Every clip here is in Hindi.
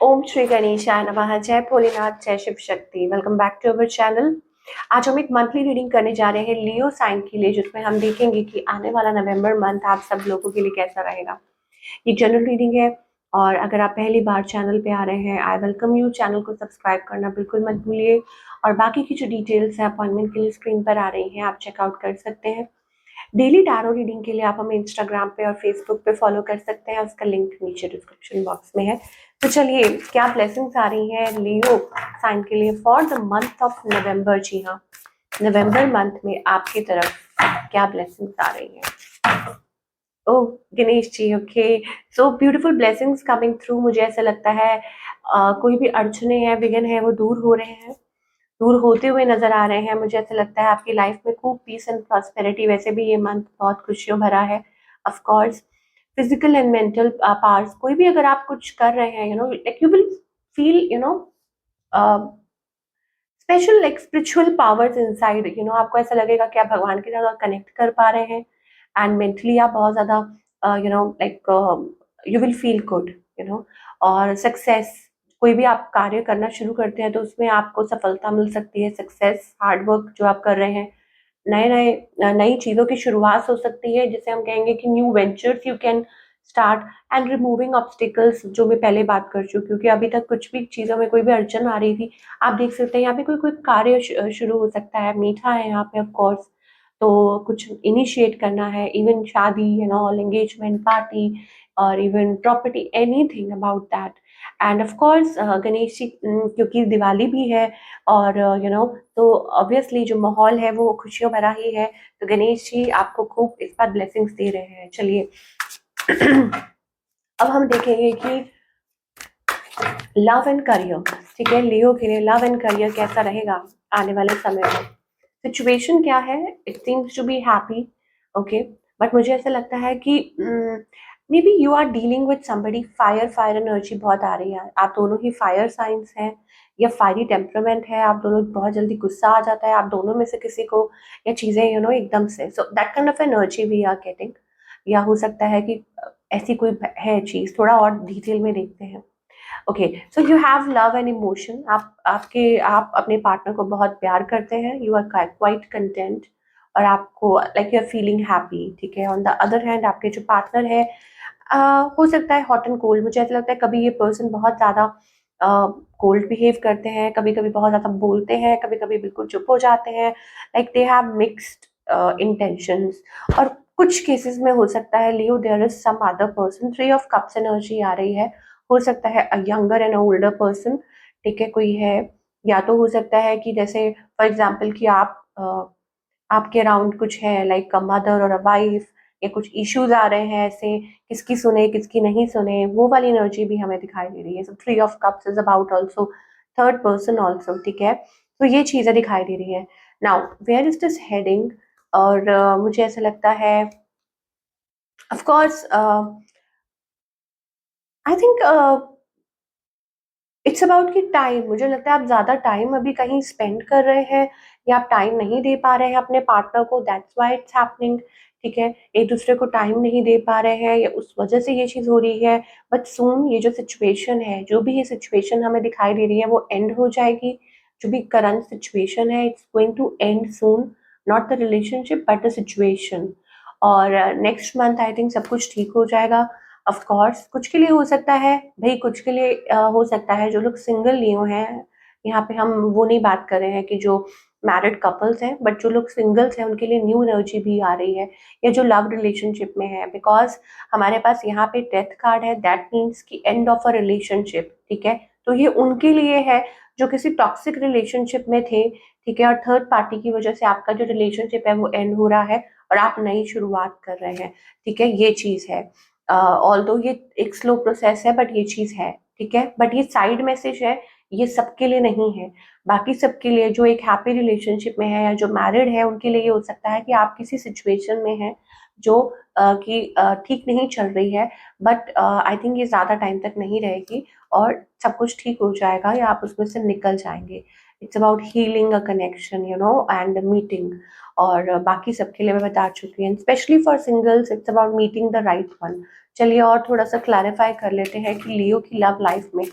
ओम श्री गणेशाय नमः। जय भोलेनाथ, जय Shiv Shakti. Welcome back to our channel. आज हम एक मंथली रीडिंग करने जा रहे हैं लियो साइन के लिए, जिसमें हम देखेंगे कि आने वाला नवंबर मंथ आप सब लोगों के लिए कैसा रहेगा। ये जनरल रीडिंग है और अगर आप पहली बार चैनल पे आ रहे हैं, आई वेलकम यू। चैनल को सब्सक्राइब करना बिल्कुल मत भूलिए और बाकी की जो डिटेल्स है अपॉइंटमेंट के लिए स्क्रीन पर आ रही हैं, आप चेकआउट कर सकते हैं। डेली टैरो रीडिंग के लिए आप हमें इंस्टाग्राम पे और फेसबुक पे फॉलो कर सकते हैं, उसका लिंक नीचे डिस्क्रिप्शन बॉक्स में है। तो चलिए, क्या ब्लेसिंग्स आ रही हैं लियो साइन के लिए for the month of November. जी हाँ, नवंबर मंथ में आपकी तरफ क्या ब्लेसिंग्स आ रही हैं। Oh Ganesh ji, okay. So beautiful blessings coming through. मुझे ऐसा लगता है कोई भी अड़चने हैं, विघ्न है, वो दूर हो रहे हैं, दूर होते हुए नजर आ रहे हैं। मुझे ऐसा लगता है आपकी लाइफ में खूब पीस एंड प्रॉस्पेरिटी। वैसे भी ये मंथ बहुत खुशियों भरा है। Of course physical and mental powers, कोई भी अगर आप कुछ कर रहे हैं, like you will feel special, like spiritual powers inside. आपको ऐसा लगेगा कि आप भगवान के साथ कनेक्ट कर पा रहे हैं एंड मेंटली आप बहुत ज्यादा like you will feel good. और सक्सेस, कोई भी आप कार्य करना शुरू करते हैं तो उसमें आपको सफलता मिल सकती है। सक्सेस, हार्ड वर्क जो आप कर रहे हैं, नए नए नई चीज़ों की शुरुआत हो सकती है, जिसे हम कहेंगे कि new ventures you can start and removing obstacles, जो मैं पहले बात कर चुकी हूँ कि अभी तक कुछ भी चीज़ों में कोई भी अड़चन आ रही थी। आप देख सकते हैं यहाँ पे कोई कोई कार्य शुरू हो सकता है। मीठा है यहाँ पे ऑफ कोर्स, तो कुछ इनिशिएट करना है, even shaadi all, engagement party और even property, anything about that. And of course Ganesh ji, क्योंकि दिवाली भी है और तो ऑब्वियसली जो माहौल है वो खुशियों भरा ही है। तो गणेश जी आपको खूब इस बार ब्लेसिंग्स दे रहे हैं। चलिए अब हम देखेंगे कि लव एंड करियर, ठीक है, लियो के लिए लव एंड करियर कैसा रहेगा आने वाले समय में। सिचुएशन क्या है, it seems to be happy, okay. But मुझे ऐसा लगता है कि maybe you are dealing with somebody. Fire fire energy बहुत आ रही है। आप दोनों ही फायर साइंस हैं या फायरी टेम्परामेंट है, आप दोनों बहुत जल्दी गुस्सा आ जाता है आप दोनों में से किसी को, या चीजें एकदम से। So that kind of energy we are getting. या हो सकता है कि ऐसी कोई है चीज, थोड़ा और डिटेल में देखते हैं। Okay, so you have love and emotion. आप अपने पार्टनर को बहुत प्यार करते हैं, यू आर क्वाइट कंटेंट और आपको like you are feeling happy, ठीक है। ऑन द अदर हैंड आपके जो पार्टनर है हो सकता है हॉट एंड कोल्ड। मुझे ऐसा लगता है कभी ये पर्सन बहुत ज़्यादा कोल्ड बिहेव करते हैं, कभी कभी बहुत ज़्यादा बोलते हैं, कभी कभी बिल्कुल चुप हो जाते हैं, like they have mixed intentions. और कुछ केसेस में हो सकता है Leo there is some other person. 3 of cups energy आ रही है। हो सकता है a younger and older person, ठीक है, कोई है। या तो हो सकता है कि जैसे फॉर एग्जाम्पल कि आपके अराउंड कुछ है, लाइक अ मदर और अ वाइफ, या कुछ इश्यूज आ रहे हैं ऐसे, किसकी सुने किसकी नहीं सुने, वो वाली एनर्जी भी हमें दिखाई दे रही है। So 3 of cups is about also third person also, ठीक है। तो ये चीजें दिखाई दे रही है। Now where is this heading. और मुझे ऐसा लगता है of course I think it's about कि टाइम, मुझे लगता है आप ज़्यादा टाइम अभी कहीं स्पेंड कर रहे हैं या आप टाइम नहीं दे पा रहे हैं अपने पार्टनर को, दैट्स व्हाई इट्स हैपनिंग, ठीक है। एक दूसरे को टाइम नहीं दे पा रहे हैं या उस वजह से ये चीज़ हो रही है। बट सून ये जो सिचुएशन है, जो भी ये सिचुएशन हमें दिखाई दे रही है, वो एंड हो जाएगी। जो भी करंट सिचुएशन है, it's going to end soon, not the relationship but the situation. और नेक्स्ट मंथ आई थिंक सब कुछ ठीक हो जाएगा। ऑफ कोर्स कुछ के लिए हो सकता है भाई, कुछ के लिए हो सकता है जो लोग सिंगल लियो हैं, यहाँ पे हम वो नहीं बात कर रहे हैं कि जो मैरिड कपल्स हैं, बट जो लोग सिंगल्स हैं उनके लिए न्यू एनर्जी भी आ रही है, या जो लव रिलेशनशिप में है। बिकॉज हमारे पास यहाँ पे डेथ कार्ड है, दैट मीन्स कि एंड ऑफ अ रिलेशनशिप, ठीक है। तो ये उनके लिए है जो किसी टॉक्सिक रिलेशनशिप में थे, ठीक है, और थर्ड पार्टी की वजह से आपका जो रिलेशनशिप है वो एंड हो रहा है और आप नई शुरुआत कर रहे हैं, ठीक है। ये चीज है। ऑल्दो ये एक स्लो प्रोसेस है बट ये चीज है, ठीक है। बट ये साइड मैसेज है, ये सबके लिए नहीं है। बाकी सबके लिए जो एक हैप्पी रिलेशनशिप में है या जो मैरिड है, उनके लिए ये हो सकता है कि आप किसी सिचुएशन में हैं जो कि ठीक नहीं चल रही है। बट आई थिंक ये ज़्यादा टाइम तक नहीं रहेगी और सब कुछ ठीक हो जाएगा या आप उसमें से निकल जाएंगे। It's about healing a connection and meeting. और बाकी सबके लिए मैं बता चुकी हूँ, specially for singles it's about meeting the right one. चलिए और थोड़ा सा क्लैरिफाई कर लेते हैं कि लियो की लव लाइफ में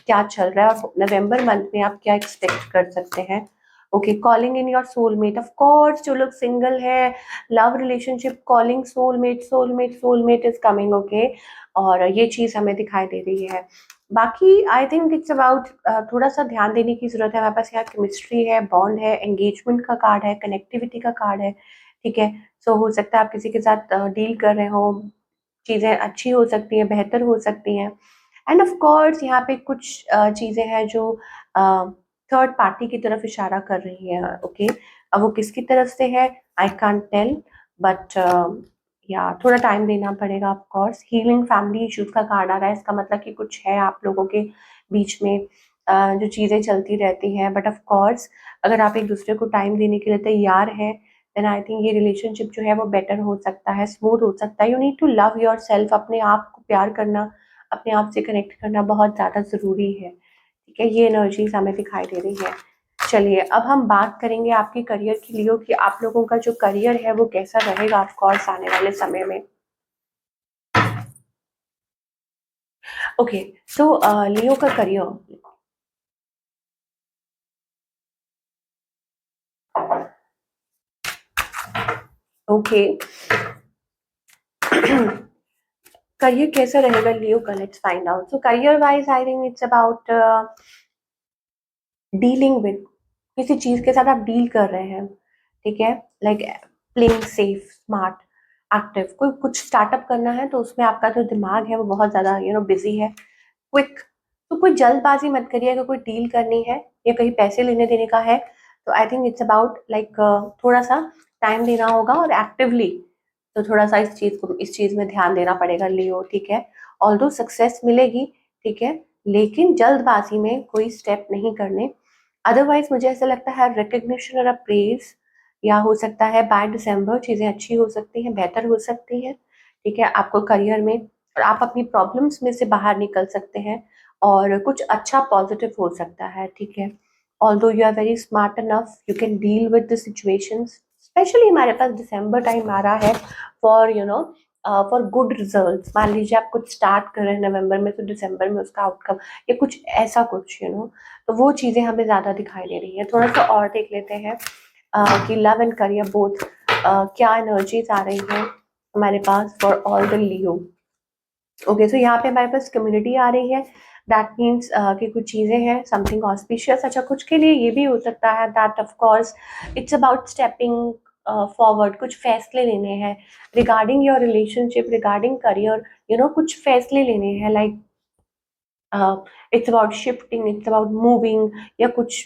क्या चल रहा है और नवंबर मंथ में आप क्या एक्सपेक्ट कर सकते हैं। Okay, calling in your soulmate, of course जो लोग सिंगल है, love relationship, calling soulmate, soulmate, soulmate is coming. Okay, और ये चीज हमें दिखाई दे रही है। बाकी आई थिंक इट्स अबाउट थोड़ा सा ध्यान देने की जरूरत है। हमारे पास यहाँ केमिस्ट्री है, बॉन्ड है, एंगेजमेंट का कार्ड है, कनेक्टिविटी का कार्ड है, ठीक है। सो हो सकता है आप किसी के साथ डील कर रहे हो, चीज़ें अच्छी हो सकती हैं, बेहतर हो सकती हैं। एंड ऑफ कोर्स यहाँ पे कुछ चीज़ें हैं जो थर्ड पार्टी की तरफ इशारा कर रही हैं। ओके, अब वो किसकी तरफ से है आई कांट टेल, बट या थोड़ा टाइम देना पड़ेगा। Of course healing family issues का कार्ड आ रहा है, इसका मतलब कि कुछ है आप लोगों के बीच में जो चीज़ें चलती रहती हैं। बट ऑफ कोर्स अगर आप एक दूसरे को टाइम देने के लिए तैयार हैं, देन आई थिंक ये रिलेशनशिप जो है वो बेटर हो सकता है, स्मूथ हो सकता है। You need to love yourself, अपने आप को प्यार करना, अपने आप से कनेक्ट करना बहुत ज़्यादा ज़रूरी है, ठीक है। ये एनर्जीज हमें दिखाई दे रही है। चलिए अब हम बात करेंगे आपके करियर के लिए कि आप लोगों का जो करियर है वो कैसा रहेगा ऑफ कोर्स आने वाले समय में। ओके, सो लियो का करियर, ओके करियर कैसा रहेगा लियो का, let's find out. So career wise I think it's about dealing with, किसी चीज के साथ आप डील कर रहे हैं, ठीक है। Like playing safe, smart, active, कोई कुछ स्टार्टअप करना है तो उसमें आपका जो दिमाग है वो बहुत ज्यादा बिजी है। क्विक, तो कोई जल्दबाजी मत करिए। अगर कोई डील करनी है या कहीं पैसे लेने देने का है तो आई थिंक इट्स अबाउट लाइक थोड़ा सा टाइम देना होगा और एक्टिवली, तो थोड़ा सा इस चीज में ध्यान देना पड़ेगा लियो, ठीक है। ऑल्दो सक्सेस मिलेगी, ठीक है, लेकिन जल्दबाजी में कोई स्टेप नहीं करने। अदरवाइज मुझे ऐसा लगता है रिकग्निशन और अप्रेज, या हो सकता है बाय दिसंबर चीजें अच्छी हो सकती हैं, बेहतर हो सकती हैं, ठीक है, आपको करियर में, और आप अपनी प्रॉब्लम्स में से बाहर निकल सकते हैं और कुछ अच्छा पॉजिटिव हो सकता है, ठीक है। Although you are very smart enough, you can deal with the situations. Specially हमारे पास दिसंबर टाइम आ रहा है फॉर फॉर गुड रिजल्ट्स। मान लीजिए आप कुछ स्टार्ट कर रहे हैं नवंबर में, तो दिसंबर में उसका आउटकम या कुछ ऐसा कुछ तो वो चीज़ें हमें ज़्यादा दिखाई दे रही है। थोड़ा सा और देख लेते हैं कि लव एंड करियर बोथ क्या एनर्जीज आ रही है हमारे पास for all the Leo. Okay, so यहाँ पे हमारे पास कम्युनिटी आ रही है, दैट मीन्स कि कुछ चीज़ें हैं समथिंग ऑस्पिशियस। अच्छा, कुछ के लिए ये भी हो सकता है that of course it's about stepping forward, कुछ फैसले लेने हैं regarding your relationship, regarding career, कुछ फैसले लेने हैं, like it's about shifting, it's about moving, या कुछ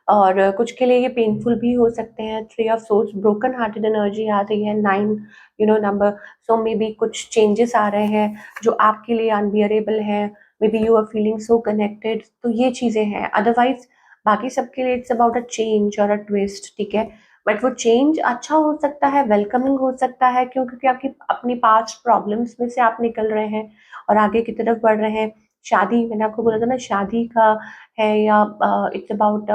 और कुछ के लिए ये पेनफुल भी हो सकते हैं। Three of swords, broken hearted energy आ रही है, 9 नंबर। सो मे बी कुछ चेंजेस आ रहे हैं जो आपके लिए अनबियरेबल है, maybe you are feeling so connected, तो ये चीज़ें हैं। अदरवाइज बाकी सबके लिए इट्स अबाउट अ चेंज और अ ट्विस्ट, ठीक है। बट वो चेंज अच्छा हो सकता है, वेलकमिंग हो सकता है, क्यों? क्योंकि आपकी अपनी पास्ट प्रॉब्लम्स में से आप निकल रहे हैं और आगे की तरफ बढ़ रहे हैं। शादी, मैंने आपको बोला था ना, शादी का है, या इट्स अबाउट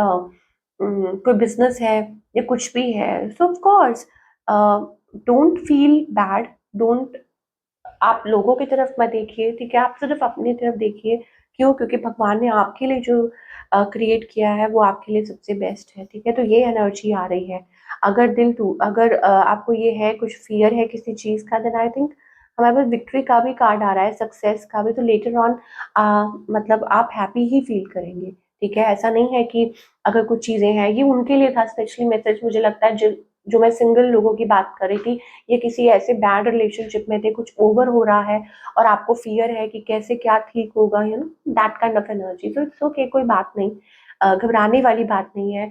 कोई बिजनेस है या कुछ भी है। सो of course don't feel bad, don't, आप लोगों की तरफ मत देखिए, ठीक है, आप सिर्फ अपनी तरफ देखिए। क्यों? क्योंकि भगवान ने आपके लिए जो क्रिएट किया है वो आपके लिए सबसे बेस्ट है, ठीक है। तो ये एनर्जी आ रही है। अगर आपको ये है, कुछ फियर है किसी चीज़ का, देन आई थिंक हमारे पास विक्ट्री का भी कार्ड आ रहा है, सक्सेस का भी। तो लेटर ऑन मतलब आप हैप्पी ही फील करेंगे, ठीक है। ऐसा नहीं है कि अगर कुछ चीज़ें हैं, ये उनके लिए था स्पेशली मैसेज, मुझे लगता है जो मैं सिंगल लोगों की बात कर रही थी, ये किसी ऐसे बैड रिलेशनशिप में थे, कुछ ओवर हो रहा है और आपको फियर है कि कैसे क्या ठीक होगा, दैट काइंड ऑफ एनर्जी। तो इट्स ओके, कोई बात नहीं, घबराने वाली बात नहीं है।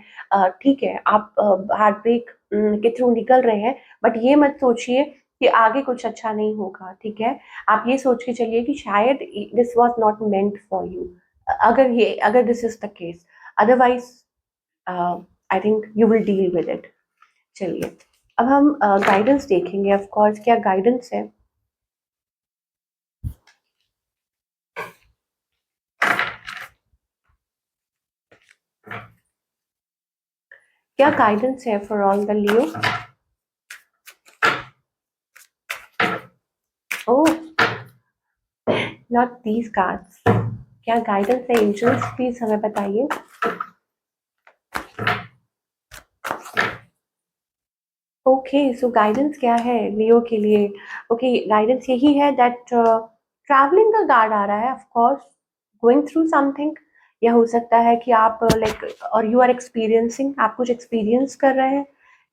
ठीक है, आप हार्ट ब्रेक के थ्रू निकल रहे हैं, बट ये मत सोचिए कि आगे कुछ अच्छा नहीं होगा, ठीक है। आप ये सोच के चलिए कि शायद this was not meant for you, अगर this is the case, otherwise I think you will deal with it. चलिए अब हम गाइडेंस देखेंगे, ऑफ कोर्स क्या गाइडेंस है। क्या गाइडेंस है for all the Leo? Oh, not these cards, क्या गाइडेंस है एंजल्स, प्लीज हमें बताइए। ओके, सो गाइडेंस क्या है लियो के लिए? ओके, गाइडेंस यही है दैट ट्रैवलिंग का कार्ड आ रहा है, of course going through something. या हो सकता है कि आप लाइक और यू आर एक्सपीरियंसिंग, आप कुछ एक्सपीरियंस कर रहे हैं,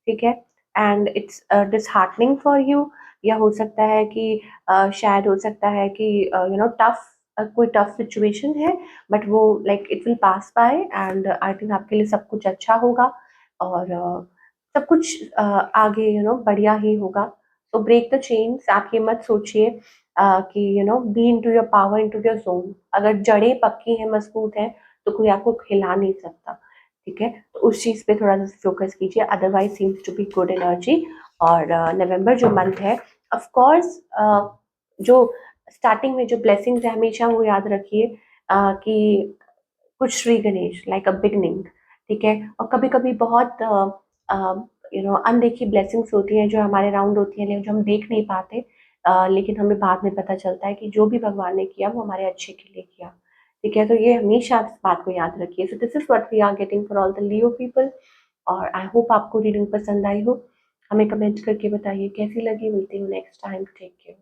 ठीक है, and it's disheartening for you. या हो सकता है कि शायद हो सकता है कि यू नो टफ, कोई टफ सिचुएशन है, बट वो like it will pass by and I think आपके लिए सब कुछ अच्छा होगा। और सब कुछ आगे बढ़िया ही होगा। तो ब्रेक द चेन्स, आप ये मत सोचिए कि be into your power, into your zone. अगर जड़ें पक्की हैं, मजबूत हैं, तो कोई आपको हिला नहीं सकता, ठीक है। तो उस चीज पे थोड़ा सा फोकस कीजिए, otherwise seems to be good energy. और नवंबर जो मंथ है, ऑफ कोर्स जो स्टार्टिंग में जो ब्लेसिंग्स है, हमेशा वो याद रखिए कि कुछ श्री गणेश लाइक अ बिगनिंग, ठीक है। और कभी कभी बहुत अनदेखी ब्लेसिंग्स होती हैं जो हमारे अराउंड होती हैं, लेकिन जो हम देख नहीं पाते, लेकिन हमें बाद में पता चलता है कि जो भी भगवान ने किया वो हमारे अच्छे के लिए किया, ठीक है। तो ये हमेशा इस बात को याद रखिए। So this is what we are getting for all the Leo people. और आई होप आपको रीडिंग पसंद आई हो। हमें कमेंट करके बताइए कैसी लगी। मिलती हूँ नेक्स्ट टाइम, टेक केयर।